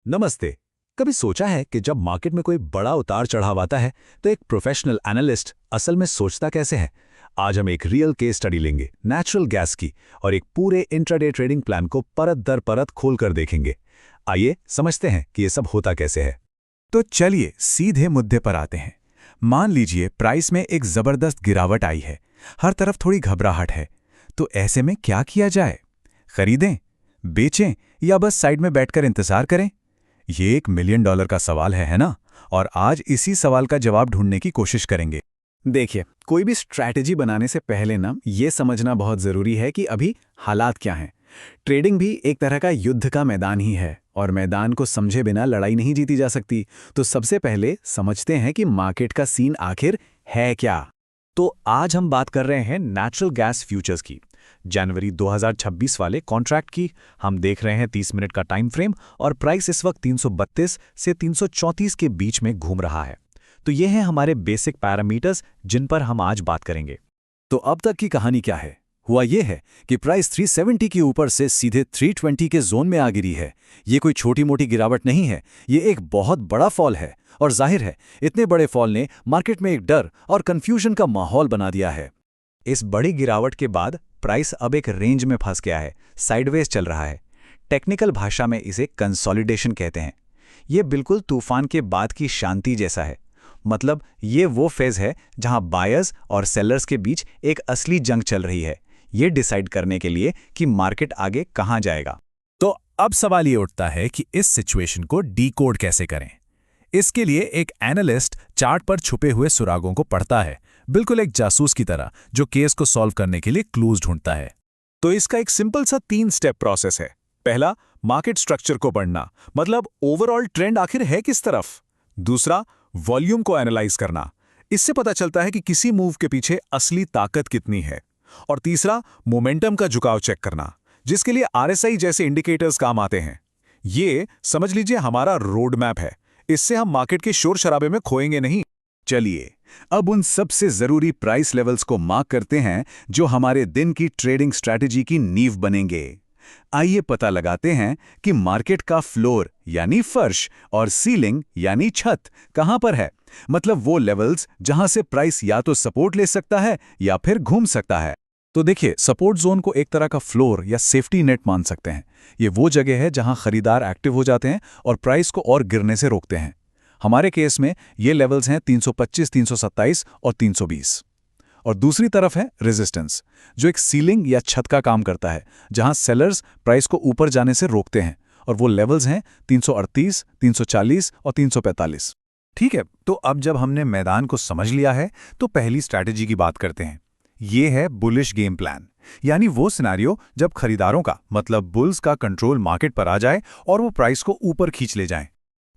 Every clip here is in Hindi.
नमस्ते। कभी सोचा है कि जब मार्केट में कोई बड़ा उतार चढ़ाव आता है तो एक प्रोफेशनल एनालिस्ट असल में सोचता कैसे है। आज हम एक रियल केस स्टडी लेंगे नेचुरल गैस की और एक पूरे इंट्राडे ट्रेडिंग प्लान को परत दर परत खोलकर देखेंगे। आइए समझते हैं कि ये सब होता कैसे है। तो चलिए सीधे मुद्दे पर आते हैं। मान लीजिए प्राइस में एक जबरदस्त गिरावट आई है, हर तरफ थोड़ी घबराहट है। तो ऐसे में क्या किया जाए? खरीदें, बेचें या बस साइड में बैठकर इंतजार करें? ये $1 मिलियन का सवाल है ना? और आज इसी सवाल का जवाब ढूंढने की कोशिश करेंगे। देखिए, कोई भी स्ट्रैटेजी बनाने से पहले ना ये समझना बहुत ज़रूरी है कि अभी हालात क्या हैं। ट्रेडिंग भी एक तरह का युद्ध का मैदान ही है और मैदान को समझे बिना लड़ाई नहीं जीती जा सकती। तो सबसे पहले समझते हैं कि मार्केट का सीन आखिर है क्या। तो आज हम बात कर रहे हैं नेचुरल गैस फ्यूचर्स की, जनवरी 2026 वाले कॉन्ट्रैक्ट की। हम देख रहे हैं 30 मिनट का टाइम फ्रेम और प्राइस इस वक्त 332 से 334 के बीच में घूम रहा है। तो ये हैं हमारे बेसिक पैरामीटर्स जिन पर हम आज बात करेंगे। तो अब तक की कहानी क्या है? हुआ ये है कि प्राइस 370 के ऊपर से सीधे 320 के जोन में आ गिरी है। ये कोई छोटी मोटी गिरावट नहीं है, ये एक बहुत बड़ा फॉल है। और जाहिर है इतने बड़े फॉल ने मार्केट में एक डर और कंफ्यूजन का माहौल बना दिया है। इस बड़ी गिरावट के बाद प्राइस अब एक रेंज में फंस गया है, साइडवेज चल रहा है। टेक्निकल भाषा में इसे कंसोलिडेशन कहते हैं। ये बिल्कुल तूफान के बाद की शांति जैसा है। मतलब ये वो फेज है जहां बायर्स और सेलर्स के बीच एक असली जंग चल रही है, ये डिसाइड करने के लिए कि मार्केट आगे कहां जाएगा। तो अब सवाल ये उठता है कि इस सिचुएशन को डीकोड कैसे करें। इसके लिए एक एनालिस्ट चार्ट पर छुपे हुए सुरागों को पढ़ता है, बिल्कुल एक जासूस की तरह जो केस को सॉल्व करने के लिए क्लूज ढूंढता है। तो इसका एक सिंपल सा 3 स्टेप प्रोसेस है। पहला, मार्केट स्ट्रक्चर को पढ़ना, मतलब ओवरऑल ट्रेंड आखिर है किस तरफ। दूसरा, वॉल्यूम को एनालाइज करना, इससे पता चलता है कि किसी मूव के पीछे असली ताकत कितनी है। और तीसरा, मोमेंटम का झुकाव चेक करना, जिसके लिए आरएसआई जैसे इंडिकेटर्स काम आते हैं। ये समझ लीजिए हमारा रोड मैप है। इससे हम मार्केट के शोर शराबे में खोएंगे नहीं। चलिए अब उन सबसे जरूरी प्राइस लेवल्स को मार्क करते हैं जो हमारे दिन की ट्रेडिंग स्ट्रैटेजी की नींव बनेंगे। आइए पता लगाते हैं कि मार्केट का फ्लोर यानी फर्श और सीलिंग यानी छत कहां पर है। मतलब वो लेवल्स जहां से प्राइस या तो सपोर्ट ले सकता है या फिर घूम सकता है। तो देखिए, सपोर्ट जोन को एक तरह का फ्लोर या सेफ्टी नेट मान सकते हैं। ये वो जगह है जहां खरीदार एक्टिव हो जाते हैं और प्राइस को और गिरने से रोकते हैं। हमारे केस में ये लेवल्स हैं 325, 327 और 320। और दूसरी तरफ है रेजिस्टेंस, जो एक सीलिंग या छत का काम करता है, जहां सेलर्स प्राइस को ऊपर जाने से रोकते हैं। और वो लेवल्स हैं 338, 340 और 345। ठीक है, तो अब जब हमने मैदान को समझ लिया है तो पहली स्ट्रैटेजी की बात करते हैं। ये है बुलिश गेम प्लान, यानी वो सिनेरियो जब खरीदारों का मतलब बुल्स का कंट्रोल मार्केट पर आ जाए और वो प्राइस को ऊपर खींच ले जाएं।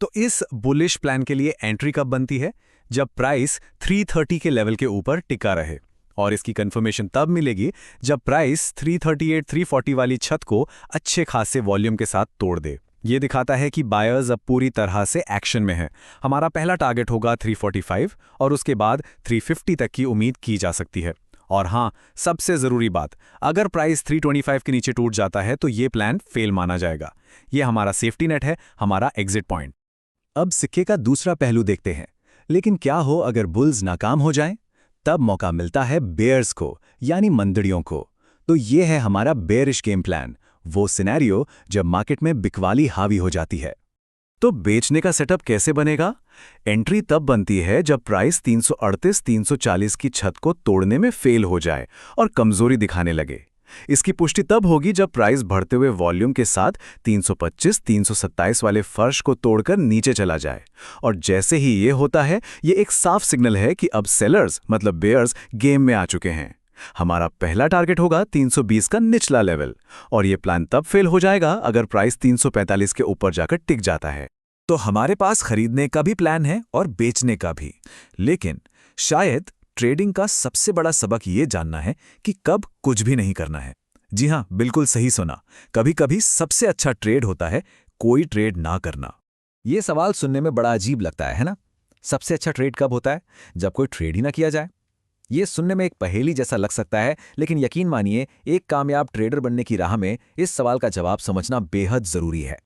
तो इस बुलिश प्लान के लिए एंट्री कब बनती है? जब प्राइस 330 के लेवल के ऊपर टिका रहे। और इसकी कंफर्मेशन तब मिलेगी जब प्राइस 338, 340 वाली छत को अच्छे खासे वॉल्यूम के साथ तोड़ दे। ये दिखाता है कि बायर्स अब पूरी तरह से एक्शन में है। हमारा पहला टारगेट होगा 345 और उसके बाद 350 तक की उम्मीद की जा सकती है। और हाँ, सबसे ज़रूरी बात, अगर प्राइस 325 के नीचे टूट जाता है तो ये प्लान फेल माना जाएगा। ये हमारा सेफ्टी नेट है, हमारा एग्जिट पॉइंट। अब सिक्के का दूसरा पहलू देखते हैं। लेकिन क्या हो अगर बुल्स नाकाम हो जाएं? तब मौका मिलता है बेयर्स को, यानी मंदड़ियों को। तो ये है हमारा बेयरिश गेम प्लान, वो सिनेरियो जब मार्केट में बिकवाली हावी हो जाती है। तो बेचने का सेटअप कैसे बनेगा? एंट्री तब बनती है जब प्राइस 338, 340 की छत को तोड़ने में फेल हो जाए और कमजोरी दिखाने लगे। इसकी पुष्टि तब होगी जब प्राइस बढ़ते हुए वॉल्यूम के साथ 325, 327 वाले फर्श को तोड़कर नीचे चला जाए। और जैसे ही ये होता है, ये एक साफ सिग्नल है कि अब सेलर्स मतलब बेयर्स गेम में आ चुके हैं। हमारा पहला टारगेट होगा 320 का निचला लेवल, और ये प्लान तब फेल हो जाएगा अगर प्राइस 345 के ऊपर जाकर टिक जाता है। तो हमारे पास खरीदने का भी प्लान है और बेचने का भी। लेकिन शायद ट्रेडिंग का सबसे बड़ा सबक ये जानना है कि कब कुछ भी नहीं करना है। जी हां, बिल्कुल सही सुना। कभी कभी सबसे अच्छा ट्रेड होता है कोई ट्रेड ना करना। ये सवाल सुनने में बड़ा अजीब लगता है ना? सबसे अच्छा ट्रेड कब होता है? जब कोई ट्रेड ही ना किया जाए। ये सुनने में एक पहेली जैसा लग सकता है, लेकिन यकीन मानिए, एक कामयाब ट्रेडर बनने की राह में इस सवाल का जवाब समझना बेहद जरूरी है।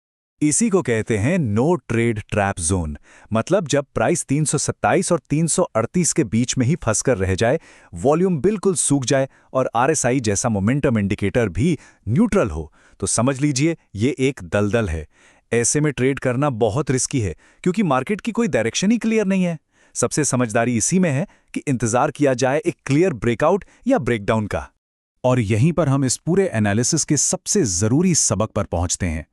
इसी को कहते हैं नो ट्रेड ट्रैप जोन। मतलब जब प्राइस 327 और 338 के बीच में ही फंसकर रह जाए, वॉल्यूम बिल्कुल सूख जाए और आरएसआई जैसा मोमेंटम इंडिकेटर भी न्यूट्रल हो, तो समझ लीजिए ये एक दलदल है। ऐसे में ट्रेड करना बहुत रिस्की है क्योंकि मार्केट की कोई डायरेक्शन ही क्लियर नहीं है। सबसे समझदारी इसी में है कि इंतजार किया जाए एक क्लियर ब्रेकआउट या ब्रेकडाउन का। और यहीं पर हम इस पूरे एनालिसिस के सबसे जरूरी सबक पर पहुंचते हैं।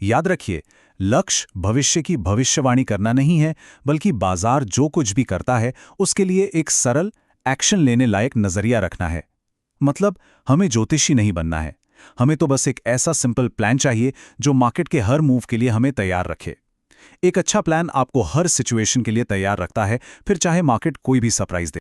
याद रखिए, लक्ष्य भविष्य की भविष्यवाणी करना नहीं है, बल्कि बाजार जो कुछ भी करता है उसके लिए एक सरल, एक्शन लेने लायक नजरिया रखना है। मतलब हमें ज्योतिषी नहीं बनना है, हमें तो बस एक ऐसा सिंपल प्लान चाहिए जो मार्केट के हर मूव के लिए हमें तैयार रखे। एक अच्छा प्लान आपको हर सिचुएशन के लिए तैयार रखता है, फिर चाहे मार्केट कोई भी सरप्राइज दे।